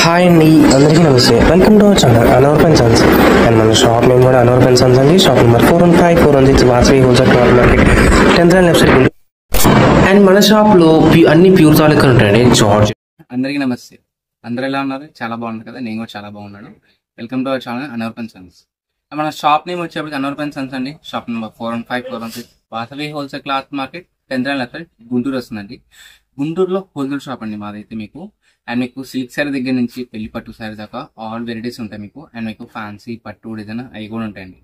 Hi అండి, అందరికీ నమస్తే. Welcome to our channel Anwar పెన్ సన్స్. అండ్ మన షాప్ నేమ్ కూడా అనవర్ పెన్ సన్స్ అండి. Shop number 415 416 Vasavi wholesale cloth market 10th and left side. And మన షాప్లో అన్ని ప్యూర్ తాలూకా ఉంటాయండి. జార్జ్. అందరికీ నమస్తే. అందరు ఎలా ఉన్నారు? చాలా బాగున్నారు కదా. నేను కూడా చాలా బాగున్నాను. Welcome to our channel Anwar పెన్ సన్స్. మన షాప్ నేమ్ వచ్చేప్పటికి అనవర్ పెన్ సన్స్ అండి. Shop number 415 416 Vasavi wholesale cloth market 10th and left side, Guntur వస్తుందండి. గుంటూరులో హోల్సేల్ షాప్ అండి మాదైతే. మీకు అండ్ మీకు సిల్క్ శారీ దగ్గర నుంచి పెళ్లి పట్టు శారీ దాకా ఆల్ వెరైటీస్ ఉంటాయి మీకు. అండ్ మీకు ఫ్యాన్సీ పట్టు డిజైన్ అవి కూడా ఉంటాయండి.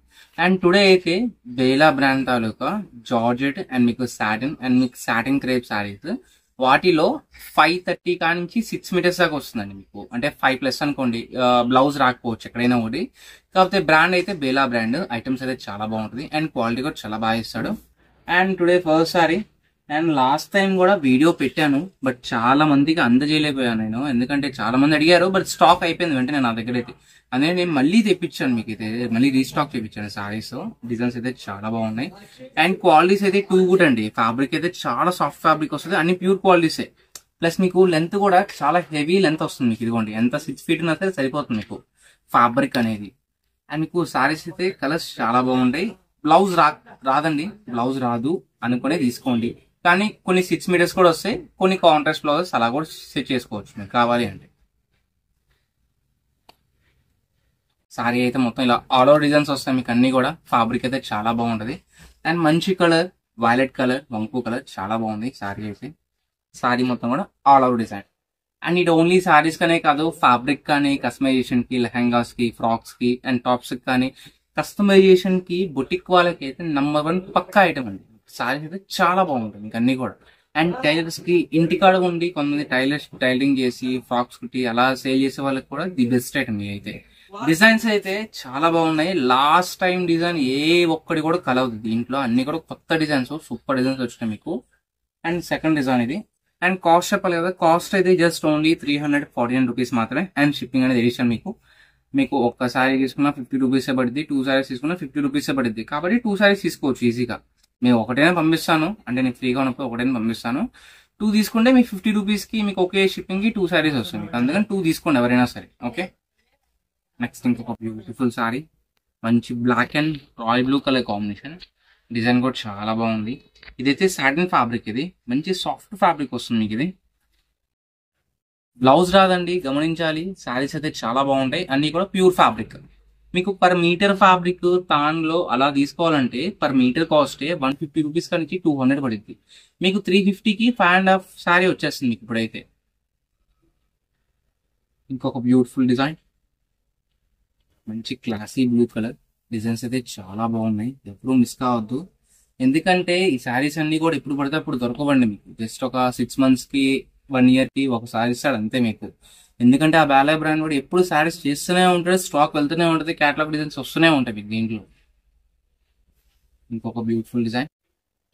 అండ్ టుడే అయితే Bela brand taluka georgette and మీకు సాటిన్ అండ్ మీకు సాటిన్ క్రేప్ శారీస్, వాటిలో 530 కా నుంచి 6 మీటర్స్ దాకా వస్తుందండి మీకు. అంటే 5+ అనుకోండి, బ్లౌజ్ రాకపోవచ్చు ఎక్కడైనా ఒకటి. కాకపోతే బ్రాండ్ అయితే బేలా బ్రాండ్. ఐటమ్స్ అయితే చాలా బాగుంటుంది అండ్ క్వాలిటీ కూడా చాలా బాగా ఇస్తాడు. And today first sorry. And last time కూడా వీడియో పెట్టాను, బట్ చాలా మందికి అందజేయలేకపోయాను నేను. ఎందుకంటే చాలా మంది అడిగారు, బట్ స్టాక్ అయిపోయింది వెంటనే నా దగ్గర అయితే. అదే నేను మళ్ళీ తెప్పించాను మీకు అయితే, మళ్ళీ రీస్టాక్ తెప్పించాను సారీస్. డిజైన్స్ అయితే చాలా బాగున్నాయి అండ్ క్వాలిటీస్ అయితే టూ గుడ్ అండి. ఫ్యాబ్రిక్ అయితే చాలా సాఫ్ట్ ఫ్యాబ్రిక్ వస్తుంది, అన్ని ప్యూర్ క్వాలిటీసే. ప్లస్ మీకు లెంత్ కూడా చాలా హెవీ లెంత్ వస్తుంది మీకు. ఇదిగోండి, ఎంత 6 feet అయితే సరిపోతుంది మీకు ఫ్యాబ్రిక్ అనేది. అండ్ మీకు సారీస్ అయితే కలర్స్ చాలా బాగుంటాయి. బ్లౌజ్ రాదండి, బ్లౌజ్ రాదు అనుకునే తీసుకోండి. కానీ కొన్ని 6 మీటర్స్ కూడా వస్తాయి, కొన్ని కాంట్రాస్ట్ బ్లౌజెస్ అలా కూడా సెట్ చేసుకోవచ్చు మీకు కావాలి అంటే. సారీ అయితే మొత్తం ఇలా ఆల్ ఓవర్ డిజైన్స్ వస్తాయి మీకు అన్ని కూడా. ఫ్యాబ్రిక్ అయితే చాలా బాగుంటది అండ్ మంచి కలర్, వైలెట్ కలర్, వంకు కలర్ చాలా బాగుంది సారీ అయితే. సారీ మొత్తం కూడా ఆల్ ఓవర్ డిజైన్. అండ్ ఇది ఓన్లీ సారీస్ కనే కాదు, ఫ్యాబ్రిక్ కానీ కస్టమైజేషన్ కి, లెహంగాస్ కి, ఫ్రాక్స్ కి అండ్ టాప్స్ కి కానీ కస్టమైజేషన్ కి, బొటిక్ వాళ్ళకి అయితే నంబర్ 1 పక్కా ఐటమ్ అండి. సారీస్ అయితే చాలా బాగుంటుంది మీకు అన్ని కూడా. అండ్ టైలర్స్ కి ఇంటికాడ ఉండి కొంతమంది టైలర్స్ టైలరింగ్ చేసి ఫ్రాక్స్ కుట్టి అలా సేల్ చేసే వాళ్ళకి కూడా ది బెస్ట్ ఐటమ్ అయితే. డిజైన్స్ అయితే చాలా బాగున్నాయి. లాస్ట్ టైం డిజైన్ ఏ ఒక్కడి కూడా కలవదు దీంట్లో, అన్ని కూడా కొత్త డిజైన్స్, సూపర్ డిజైన్స్ వచ్చినాయి మీకు. అండ్ సెకండ్ డిజైన్ ఇది. అండ్ కాస్ట్ చెప్పాలి కదా, కాస్ట్ అయితే జస్ట్ ఓన్లీ 349 రూపీస్ మాత్రమే. అండ్ షిప్పింగ్ అనేది ఎడిషన్ మీకు ఒక్క సారీ తీసుకున్నా 50 రూపీసే పడుద్ది, 2 సారీస్ తీసుకున్నా 50 రూపీసే పడుద్ది. కాబట్టి 2 సారీస్ తీసుకోవచ్చు ఈజీగా. మేము ఒకటైనా పంపిస్తాను, అంటే నేను ఫ్రీగా ఉన్నప్పుడు ఒకటైనా పంపిస్తాను. 2 తీసుకుంటే మీకు 50 రూపీస్ కి మీకు ఒకే షిప్పింగ్ కి 2 సారీస్ వస్తుంది మీకు. అందుకని 2 తీసుకోండి ఎవరైనా సరే. ఓకే, నెక్స్ట్ ఇంకొక బ్యూటిఫుల్ సారీ. మంచి black and royal blue colour combination. Design కూడా చాలా బాగుంది. ఇదైతే సాటిన్ ఫ్యాబ్రిక్, ఇది మంచి సాఫ్ట్ ఫ్యాబ్రిక్ వస్తుంది మీకు. ఇది బ్లౌజ్ రాదండి, గమనించాలి. శారీస్ అయితే చాలా బాగుంటాయి, అన్ని కూడా ప్యూర్ ఫ్యాబ్రిక్. మీకు పర్ మీటర్ ఫ్యాబ్రిక్ తాన్లో అలా తీసుకోవాలంటే పర్ మీటర్ కాస్టే 150 రూపీస్ నుంచి 200 పడుద్ది మీకు. 350కి 5.5 శారీ వచ్చేస్తుంది మీకు ఇప్పుడైతే. ఇంకొక బ్యూటిఫుల్ డిజైన్, మంచి క్లాసీ బ్లూ కలర్. డిజైన్స్ అయితే చాలా బాగున్నాయి, ఎప్పుడు మిస్ కావద్దు. ఎందుకంటే ఈ శారీస్ అన్ని కూడా ఎప్పుడు పడితే అప్పుడు దొరకవండి మీకు. జస్ట్ ఒక 6 months కి 1 year కి ఒక శారీ ఇస్తాడు అంతే మీకు. ఎందుకంటే ఆ బేలా బ్రాండ్ కూడా ఎప్పుడు శారీస్ చేస్తూనే ఉంటుంది, స్టాక్ వెళ్తూనే ఉంటుంది, క్యాటలాగ్ డిజైన్స్ వస్తూనే ఉంటాయి మీకు దీంట్లో. ఇంకొక బ్యూటిఫుల్ డిజైన్.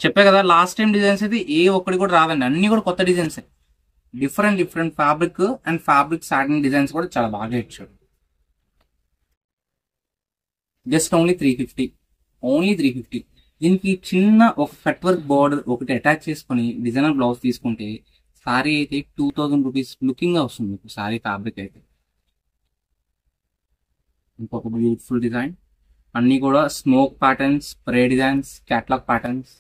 చెప్పే కదా లాస్ట్ టైం డిజైన్స్ అయితే ఏ ఒక్కడి కూడా రాదండి, అన్ని కూడా కొత్త designs. Different fabric and fabric satin designs కూడా చాలా బాగా ఇచ్చాడు. Just only 350. దీనికి చిన్న ఒక కట్ వర్క్ బార్డర్ ఒకటి అటాచ్ చేసుకుని డిజైనర్ బ్లౌజ్ తీసుకుంటే సారీ అయితే 2000 రూపీస్ లుకింగ్ గా వస్తుంది మీకు సారీ ఫ్యాబ్రిక్ అయితే. ఇంకొక బ్యూటిఫుల్ డిజైన్. అన్ని కూడా smoke patterns, spray designs, catalogue patterns.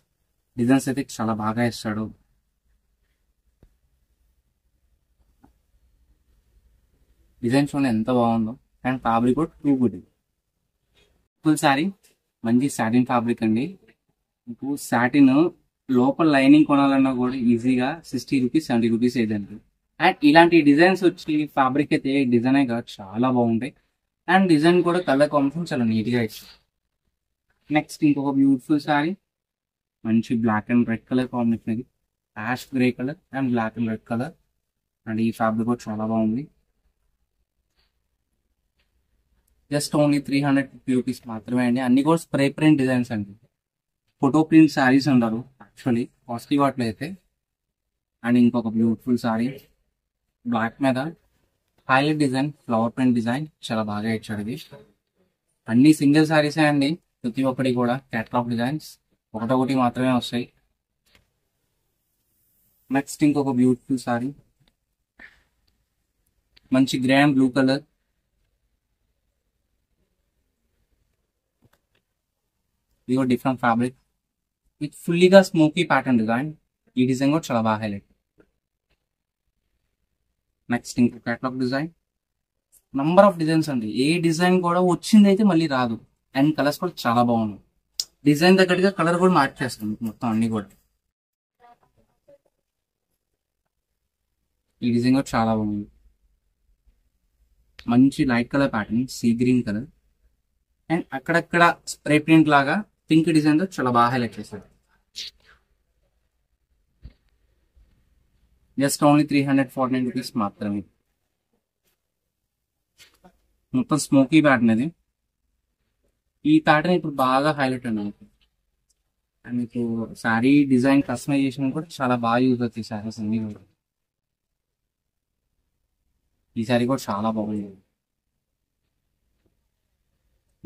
Designs అయితే చాలా బాగా ఇస్తాడు. డిజైన్స్ చూడండి ఎంత బాగుందో. అండ్ ఫ్యాబ్రిక్ కూడా టూ గుడ్. ఫుల్ సారీ మంచి సాటిన్ ఫ్యాబ్రిక్ అండి. మీకు సాటిన్ లోపల లైనింగ్ కొనాలన్నా కూడా ఈజీగా 60 రూపీస్ 70 రూపీస్ ఏదండి. అండ్ ఇలాంటి డిజైన్స్ వచ్చి ఫ్యాబ్రిక్ అయితే డిజైన్ చాలా బాగుంటాయి. అండ్ డిజైన్ కూడా కలర్ కాంబినేషన్ చాలా నీట్ గా ఇచ్చారు. నెక్స్ట్ ఇంకొక బ్యూటిఫుల్ సారీ, మంచి black and red colour combination. ఇది ash grey colour and black and red colour. And ఈ ఫ్యాబ్రిక్ కూడా చాలా బాగుంది. జస్ట్ ఓన్లీ 350 రూపీస్ మాత్రమే అండి. అన్ని కూడా స్ప్రే ప్రింట్ డిజైన్స్ అండి. ఫోటో ప్రింట్ శారీస్ అంటారు యాక్చువల్లీ కాస్ట్లీ వాటిలో అయితే. అండ్ ఇంకొక బ్యూటిఫుల్ శారీ, బ్లాక్ మీద highlight design, flower print design చాలా బాగా ఇచ్చాడు. ఇది అన్ని సింగిల్ శారీసే అండి, ప్రతి ఒక్కటి కూడా క్యాటలాగ్ డిజైన్స్ ఒకటొకటి మాత్రమే వస్తాయి. నెక్స్ట్ ఇంకొక బ్యూటిఫుల్ శారీ, మంచి గ్రే అండ్ బ్లూ కలర్. ఇది కూడా డిఫరెంట్ ఫ్యాబ్రిక్ విత్ ఫుల్లీగా స్మోకీ ప్యాటర్న్ డిజైన్. ఈ డిజైన్ కూడా చాలా బాగా హైలైట్. నెక్స్ట్ ఇంకో catalogue design. Number of designs అండి, ఏ డిజైన్ కూడా వచ్చింది అయితే మళ్ళీ రాదు. అండ్ కలర్స్ కూడా చాలా బాగున్నాయి. డిజైన్ తగ్గట్టుగా కలర్ కూడా మార్చేస్తుంది మొత్తం అన్ని కూడా. ఈ డిజైన్ కూడా చాలా బాగుంది. మంచి light colour pattern, sea green colour and అక్కడక్కడ స్ప్రే ప్రింట్ లాగా పింక్ డిజైన్ తో చాలా బాగా హైలైట్ చేశారు. జస్ట్ ఓన్లీ 349 రూపీస్ మాత్రమే. మొత్తం స్మోకీ ప్యాటర్న్ ఇది. ఈ ప్యాటర్న్ ఇప్పుడు బాగా హైలైట్ అండి మనకి. అండ్ మీకు శారీ డిజైన్ కస్టమైజేషన్ కూడా చాలా బాగా యూజ్ అవుతాయి శారీస్ అన్ని కూడా. ఈ శారీ కూడా చాలా బాగుంది.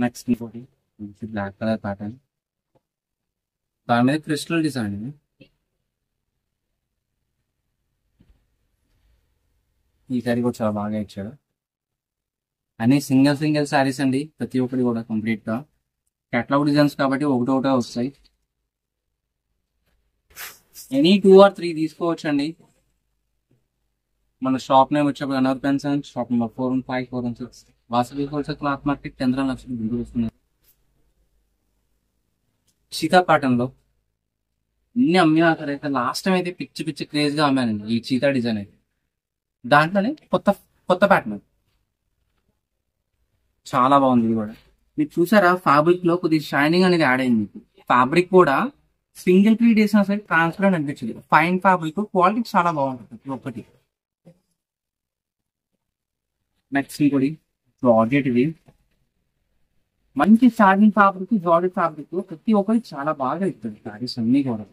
నెక్స్ట్ ఇంకోటి మంచి బ్లాక్ కలర్ ప్యాటర్న్, దాని మీద క్రిస్టల్ డిజైన్ ఇది. ఈ శారీ కూడా చాలా బాగా ఇచ్చాడు. అన్ని సింగిల్ శారీస్ అండి, ప్రతి ఒక్కటి కూడా కంప్లీట్ గా కేటలాగ్ డిజైన్స్ కాబట్టి ఒకటోటే వస్తాయి. ఎనీ 2 or 3 తీసుకోవచ్చు అండి. మన షాప్ నేమ్ వచ్చేప్పుడు అనవర్ పెన్స్ and shop number 415 416 Vasavi wholesale cloth market, Chandra Lakshmi Guntur వస్తున్నారు. చీతా ప్యాటర్న్ లో అన్ని అమ్మినా అయితే లాస్ట్ టైం అయితే పిచ్చి క్రేజ్ గా అమ్మానండి ఈ చీతా డిజైన్ అయితే. దాంట్లోనే కొత్త కొత్త ప్యాటర్న్ చాలా బాగుంది. ఇది కూడా మీరు చూసారా, ఫ్యాబ్రిక్ లో కొద్దిగా షైనింగ్ అనేది యాడ్ అయింది. ఫ్యాబ్రిక్ కూడా సింగిల్ ప్లీట్ వేసిన సరే ట్రాన్స్పరెంట్ అనిపించింది. ఫైన్ ఫ్యాబ్రిక్, క్వాలిటీ చాలా బాగుంటుంది ఒకటి. నెక్స్ట్ ఇంకోటి జార్జెట్. ఇది మంచి షార్టింగ్ ఫ్యాబ్రిక్, జార్జెట్ ఫ్యాబ్రిక్ ప్రతి ఒక్కటి చాలా బాగా ఇస్తుంది శారీస్ అన్ని కూడా.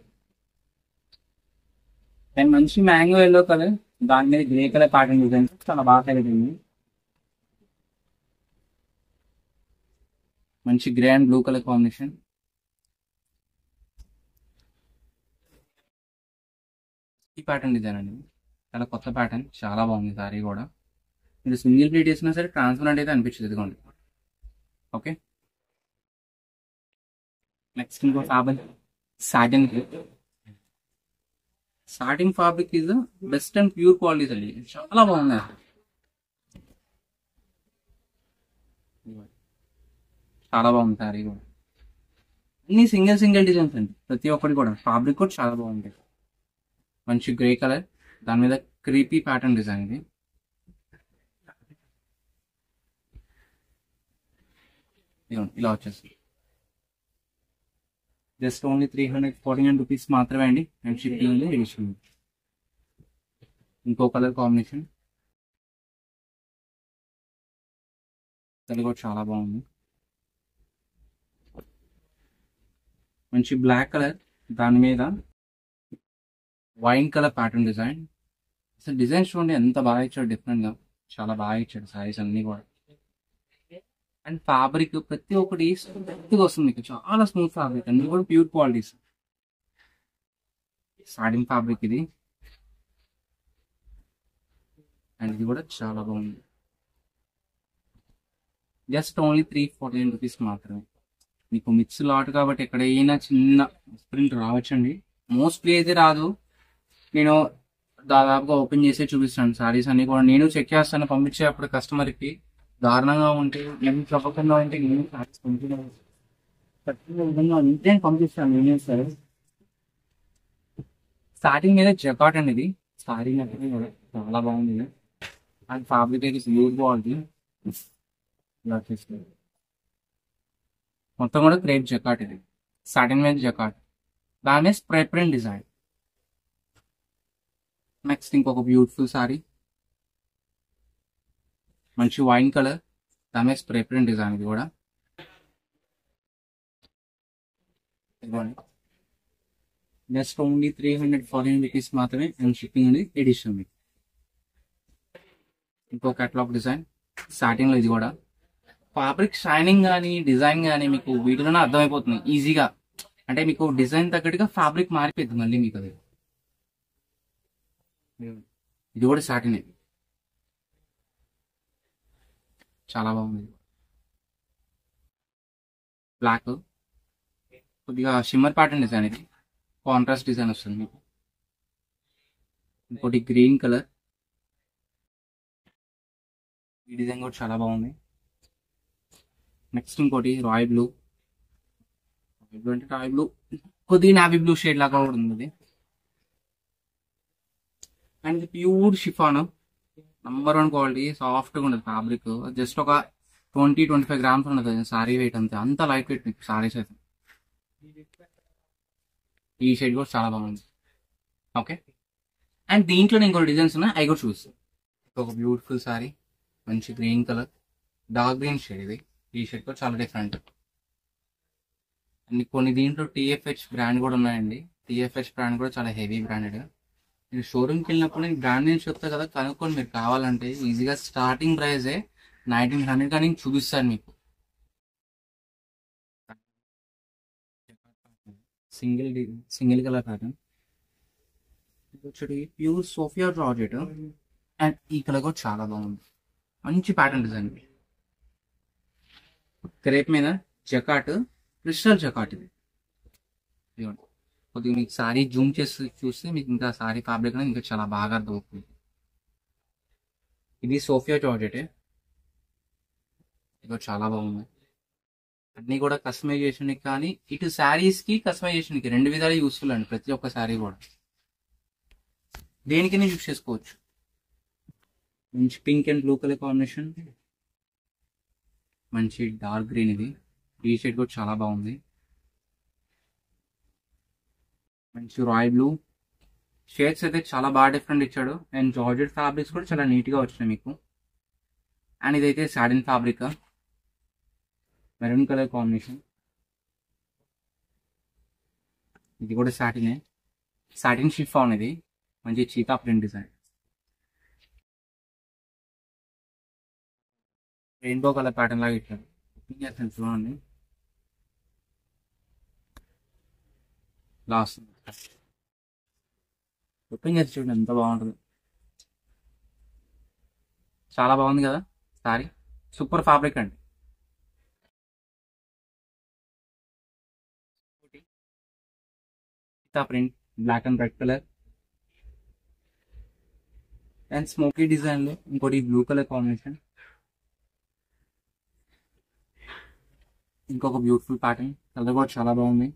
అండ్ మంచి మ్యాంగో ఎల్లో కలర్, దాని మీద గ్రే కలర్ ప్యాటర్న్ డిజైన్ చాలా బాగా కలిగింది. మంచి grey and blue colour combination. ఈ ప్యాటర్న్ డిజైన్ అండి, చాలా కొత్త ప్యాటర్న్, చాలా బాగుంది సారీ కూడా. మీరు సింగిల్ ప్లీట్ వేసినా సరే ట్రాన్స్పరెంట్ అయితే అనిపించదు. ఇదిగోండి. ఓకే, నెక్స్ట్ ఇంకో fabric satin. Satin fabric is best and pure qualities అండి, చాలా బాగుంది. చాలా బాగుంది సారీ కూడా. అన్ని సింగిల్ డిజైన్స్ అండి, ప్రతి ఒక్కటి కూడా. ఫ్యాబ్రిక్ కూడా చాలా బాగుంది. మంచి గ్రే కలర్, దాని మీద క్రీపీ ప్యాటర్న్ డిజైన్. ఇది ఇలా వచ్చేస్తుంది. జస్ట్ ఓన్లీ 349 రూపీస్ మాత్రమే అండి. And shipping edition. ఇంకో కలర్ కాంబినేషన్, అది కూడా చాలా బాగుంది. మంచి బ్లాక్ కలర్, దాని మీద వైన్ కలర్ ప్యాటర్న్ డిజైన్. అసలు డిజైన్ చూడండి ఎంత బాగా ఇచ్చాడు, డిఫరెంట్ గా చాలా బాగా ఇచ్చాడు సారీస్ అన్ని కూడా. అండ్ ఫ్యాబ్రిక్ ప్రతి ఒక్కటి స్మూత్గా వస్తుంది మీకు, చాలా స్మూత్ ఫ్యాబ్రిక్ అన్ని కూడా ప్యూర్ క్వాలిటీస్. సాటిన్ ఫ్యాబ్రిక్ ఇది. అండ్ ఇది కూడా చాలా బాగుంది. జస్ట్ ఓన్లీ 349 రూపీస్ మాత్రమే. మీకు మిక్స్ లాట్ కాబట్టి ఎక్కడైనా చిన్న ప్రింట్ రావచ్చండి. మోస్ట్లీ అయితే రాదు. నేను దాదాపుగా ఓపెన్ చేసే చూపిస్తాను సారీస్ అన్ని కూడా. నేను చెక్ చేస్తాను పంపించేటప్పుడు కస్టమర్కి. దారుణంగా ఉంటే నేను చెప్పకుండా ఉంటే నేను సారీస్ పంపించాను, పంపిస్తాను నేను సరే. స్టార్టింగ్ మీద జకాట్ అండి ఇది. సారీ కూడా చాలా బాగుంది. అండ్ ఫ్యాబ్రిక్ అయితే యూజ్ బాగుంది. మొత్తం కూడా క్రేప్ జకాట్ ఇది. సాటిన్ మీద జకాట్, దాని మీద స్ప్రే ప్రింట్ డిజైన్. నెక్స్ట్ ఇంకొక బ్యూటిఫుల్ సారీ, మంచి వైన్ కలర్, దాని మీద స్ప్రే ప్రింట్ డిజైన్. ఇది కూడా ఇదిగోండి. జస్ట్ ఓన్లీ 349 రూపీస్ మాత్రమే. అండ్ షిప్పింగ్ అనేది ఎడిషన్. మీకు ఇంకో కేటలాగ్ డిజైన్ సాటిన్ లో. ఇది కూడా ఫ్యాబ్రిక్ షైనింగ్ కానీ డిజైన్ కానీ మీకు వీటిలోనే అర్థమైపోతుంది ఈజీగా. అంటే మీకు డిజైన్ తగ్గట్టుగా ఫ్యాబ్రిక్ మారిపోతుంది మళ్ళీ మీకు. అది ఇది కూడా సాటిన్. చాలా బాగుంది. బ్లాక్ కొద్దిగా షిమ్మర్ ప్యాటర్న్ డిజైన్, ఇది కాంట్రాస్ట్ డిజైన్ వస్తుంది మీకు. ఇంకోటి గ్రీన్ కలర్, ఈ డిజైన్ కూడా చాలా బాగుంది. నెక్స్ట్ ఇంకోటి రాయల్ బ్లూ అంటే రాయల్ బ్లూ కొద్దిగా నావీ బ్లూ షేడ్ లాగా కూడా ఉంది. అండ్ ఇది ప్యూర్ షిఫాన్, #1 క్వాలిటీ, సాఫ్ట్గా ఉంటుంది ఫ్యాబ్రిక్. జస్ట్ ఒక 20-25 గ్రామ్స్ ఉండదు సారీ వెయిట్, అంతే. అంత లైట్ వెయిట్ మీకు సారీస్ అయితే. ఈ షేడ్ కూడా చాలా బాగుంది. ఓకే, అండ్ దీంట్లో ఇంకో డిజైన్స్ ఉన్నాయి, అవి కూడా చూస్తాను. ఒక బ్యూటిఫుల్ సారీ, మంచి green colour, dark green shade. ఇది ఈ షేడ్ కూడా చాలా డిఫరెంట్. అండ్ కొన్ని దీంట్లో TFH బ్రాండ్ కూడా ఉన్నాయండి. TFH బ్రాండ్ కూడా చాలా హెవీ బ్రాండెడ్. మీరు షోరూమ్కి వెళ్ళినప్పుడు నేను బ్రాండ్ నేను చెప్తా కదా, కనుక్కొని మీరు కావాలంటే ఈజీగా స్టార్టింగ్ ప్రైజే 1900 కానీ చూపిస్తాను మీకు. సింగిల్ కలర్ ప్యాటర్న్ వచ్చి ప్యూర్ సోఫియా జార్జెట్. అండ్ ఈ కలర్ కూడా చాలా బాగుంది, మంచి ప్యాటర్న్ డిజైన్. క్రేప్ మీద జకాట్, క్రిస్టల్ జకాట్. ఇది కొద్దిగా మీకు సారీ జూమ్ చేసి చూస్తే మీకు ఇంకా సారీ ఫ్యాబ్రిక్ అనేది ఇంకా చాలా బాగా అర్థమవుతుంది. ఇది సోఫియా జార్జెటే, ఇది చాలా బాగుంది. అన్నీ కూడా కస్టమైజేషన్ కానీ ఇటు శారీస్కి కస్టమైజేషన్కి రెండు విధాలు యూస్ఫుల్ అండి. ప్రతి ఒక్క శారీ కూడా దేనికైనా యూస్ చేసుకోవచ్చు. మంచి pink and blue colour combination, మంచి డార్క్ గ్రీన్. ఇది ఈ షేడ్ కూడా చాలా బాగుంది. మంచి రాయల్ బ్లూ షేడ్స్ అయితే చాలా బాగా డిఫరెంట్ ఇచ్చాడు. అండ్ జార్జెట్ ఫ్యాబ్రిక్స్ కూడా చాలా నీట్గా వచ్చినాయి మీకు. అండ్ ఇదైతే satin fabric, maroon colour combination. ఇది కూడా సాటినే, సాటిన్ షిఫాన్. ఇది మంచి cheetah print design, rainbow colour pattern లాగా ఇచ్చారు. చూడండి, లాస్ట్ ఓపెన్ చేసి చూడండి ఎంత బాగుంటుంది. చాలా బాగుంది కదా సారీ, సూపర్ ఫ్యాబ్రిక్ అండి. Print black and red colour and smoky design లో ఇంకోటి బ్లూ కలర్ కాంబినేషన్. ఇంకొక బ్యూటిఫుల్ ప్యాటర్న్, కలర్ కూడా చాలా బాగుంది.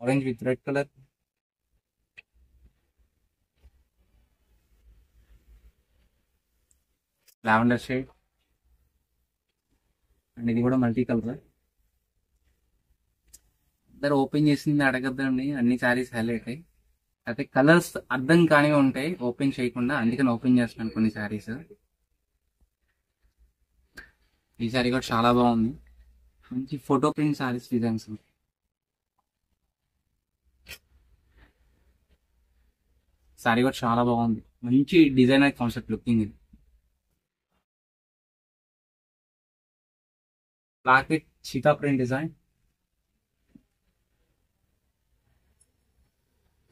Orange with red colour, lavender shade. And ఇది కూడా మల్టీ కలర్. అందరు ఓపెన్ చేసింది అడగద్దండి, అన్ని శారీస్ హైలైట్ అయ్యి అయితే కలర్స్ అర్థం కానివి ఉంటాయి ఓపెన్ చేయకుండా, అందుకని ఓపెన్ చేస్తున్నాను కొన్ని శారీస్. ఈ శారీ కూడా చాలా బాగుంది, మంచి photo print saris designs. Sari కూడా చాలా బాగుంది, మంచి డిజైనర్ కాన్సెప్ట్ లుకింగ్. ఇది black with cheetah print design,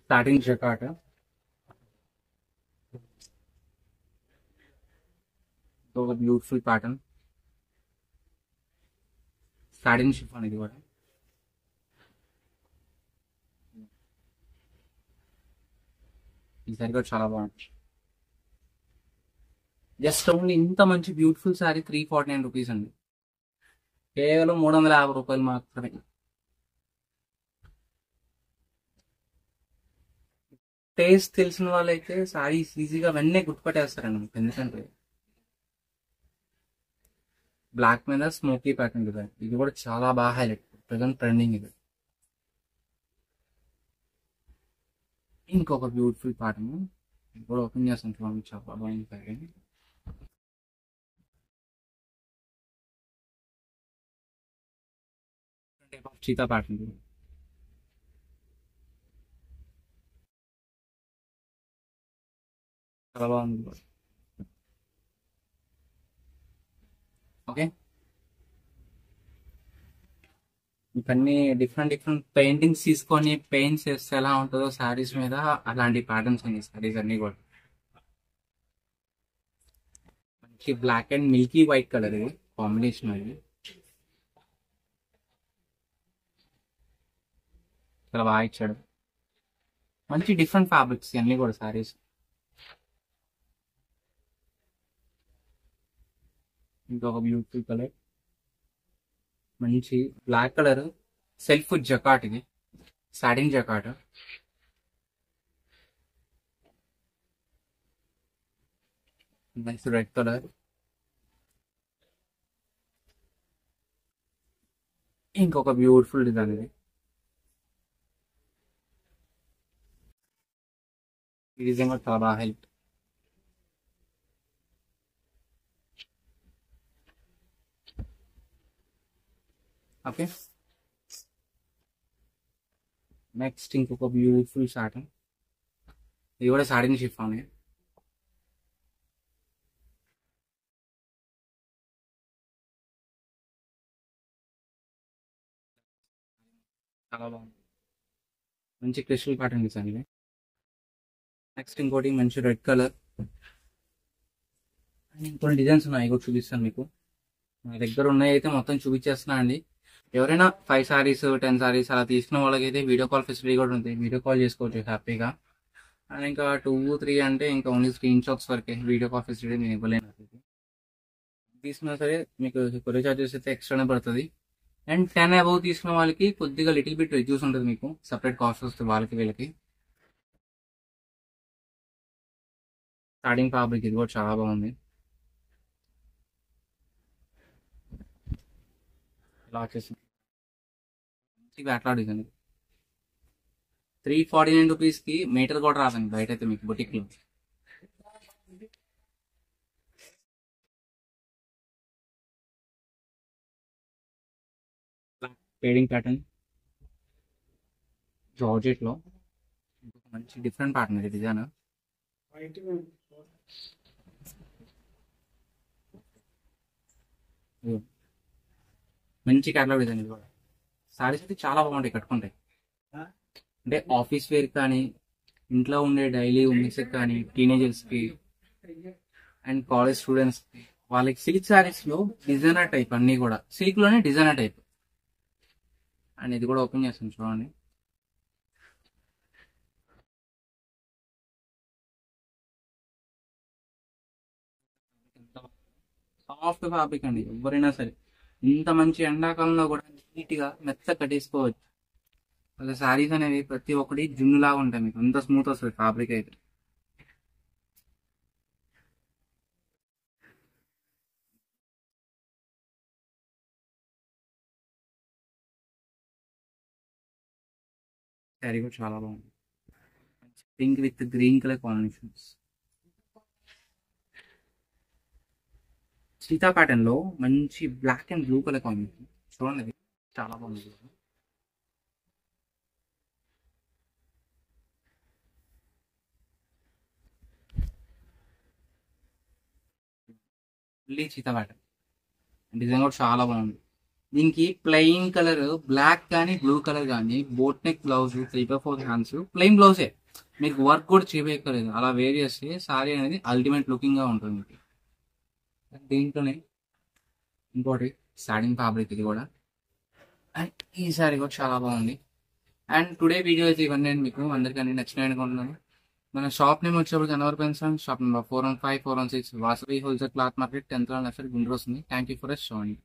satin jacquard. ఒక బ్యూటిఫుల్ ప్యాటర్న్, సాటిన్ షిఫాన్. ఇది కూడా ఈ సారీ కూడా చాలా బాగుంది. జస్ట్ ఓన్లీ ఇంత మంచి బ్యూటిఫుల్ శారీ 349 రూపీస్ అండి, కేవలం 350 రూపాయలు మాత్రమే. టేస్ట్ తెలిసిన వాళ్ళైతే శారీస్ ఈజీగా వెన్నే గుర్తుపట్టేస్తారండి మీకు. ఎందుకంటే బ్లాక్ మీద స్మోకీ ప్యాటర్న్ డిజైన్, ఇది కూడా చాలా బాగా హైలైట్, ప్రజెంట్ ట్రెండింగ్. ఇది ఇంకొక బ్యూటిఫుల్ ప్యాటర్న్, ఇది కూడా ఓపెన్ చేస్తాను చూడండి, చాలా బాగుంది pattern. Type of cheetah pattern, చాలా బాగుంది. ఓకే, ఇవన్నీ డిఫరెంట్ పెయింటింగ్స్ తీసుకొని పెయింట్స్ వేస్తే ఎలా ఉంటుందో శారీస్ మీద, అలాంటి ప్యాటర్న్స్ ఉన్నాయి శారీస్ అన్ని కూడా. Black and milky white colour ఇది కాంబినేషన్ అది చాలా బాగా ఇచ్చాడు. మంచి డిఫరెంట్ ఫ్యాబ్రిక్స్ అన్ని కూడా సారీస్. ఇంకొక బ్యూటిఫుల్ కలర్ మంచి బ్లాక్ కలర్ సెల్ఫ్ జకాట్ ఇది satin jacquard. Nice red colour. ఇంకొక బ్యూటిఫుల్ డిజైన్ ఇది. ఈ డిజైన్ కూడా చాలా బాగా హెల్ప్. ఓకే, నెక్స్ట్ ఇంకొక బ్యూటిఫుల్ సాటన్. ఇది కూడా సాటిన్ షిఫాన్. చాలా బాగుంది, మంచి క్రిస్టల్ ప్యాటర్న్ డిజైన్ ఇది. నెక్స్ట్ ఇంకోటి మంచి రెడ్ కలర్. అండ్ ఇంకొన్ని డిజైన్స్ ఉన్నాయి కూడా చూపిస్తాను మీకు. నా దగ్గర ఉన్నాయి అయితే మొత్తం చూపించేస్తున్నా అండి. ఎవరైనా 5 సారీస్ 10 సారీస్ అలా తీసుకున్న వాళ్ళకైతే వీడియో కాల్ ఫెసిలిటీ కూడా ఉంది, వీడియో కాల్ చేసుకోవచ్చు హ్యాపీగా. అండ్ ఇంకా 2, 3 అంటే ఇంకా ఓన్లీ స్క్రీన్ షాట్స్ వరకే, వీడియో కాల్ ఫెసిలిటీ నేను ఇవ్వలేను. తీసుకున్నా సరే మీకు కొరియర్ చార్జెస్ అయితే ఎక్స్ట్రానే పడుతుంది. అండ్ 10 అబౌవ్ తీసుకున్న వాళ్ళకి కొద్దిగా లిటిల్ బిట్ రెడ్యూస్ ఉంటుంది, మీకు సపరేట్ కాస్ట్ వస్తుంది వాళ్ళకి వీళ్ళకి. స్టార్టింగ్ ఫ్యాబ్రిక్ ఇది కూడా చాలా బాగుంది. ఇలా వచ్చేసి అట్లా డిజైన్ 349 రూపీస్కి మీటర్ కూడా రాదండి బయట అయితే మీకు బొటిక్లో. పేడింగ్ ప్యాటర్న్ జార్జెట్ లో మంచి డిఫరెంట్ ప్యాటర్న్ ఇది డిజైన్. మంచి క్యాటలాగ్ డిజైన్ ఇది కూడా. సారీస్ అయితే చాలా బాగుంటాయి కట్టుకుంటాయి. అంటే ఆఫీస్ వేర్ కానీ ఇంట్లో ఉండే డైలీ ఉమెన్స్ కానీ టీనేజర్స్ కి అండ్ కాలేజ్ స్టూడెంట్స్ కి వాళ్ళకి సిల్క్ సారీస్ లో డిజైనర్ టైప్ అన్ని కూడా సిల్క్ లోనే డిజైనర్ టైప్. అండ్ ఇది కూడా ఓపెన్ చేస్తాను చూడండి. సాఫ్ట్ ఫ్యాబ్రిక్ అండి, ఎవరైనా సరే ఇంత మంచి ఎండాకాలంలో కూడా నీట్ గా మెత్త కట్టేసుకోవచ్చు. అసలు శారీస్ అనేవి ప్రతి ఒక్కటి జున్నులాగా ఉంటాయి, మీకు అంత స్మూత్ వస్తుంది ఫ్యాబ్రిక్ అయితే. శారీ కూడా చాలా బాగుంది, pink with green colour combinations. Sita pattern లో మంచి black and blue colour combination చూడండి, ఇది చాలా బాగుంది. మళ్ళీ సీతా ప్యాటర్న్ డిజైన్ కూడా చాలా బాగుంది. దీనికి ప్లెయిన్ కలర్ బ్లాక్ కానీ బ్లూ కలర్ కానీ boat neck blouse 3/4 hands plain బ్లౌజే, మీకు వర్క్ కూడా చేయలేదు. అలా వేర్ చేస్తే సారీ అనేది అల్టిమేట్ లుకింగ్ గా ఉంటుంది మీకు. దీంట్లోనే ఇంకోటి సాటిన్ ఫ్యాబ్రిక్ ఇది కూడా. అండ్ ఈ సారీ కూడా చాలా బాగుంది. అండ్ టుడే వీడియో అయితే ఇవన్నీ నేను మీకు అందరికీ నచ్చినాయి అనుకుంటున్నాను. మన షాప్ నేమ్ వచ్చేప్పుడు అన్వర్ పెన్షన్, shop number 415 416 Vasavi wholesale cloth market 10th left Guntur వస్తుంది. Thank you for sowing.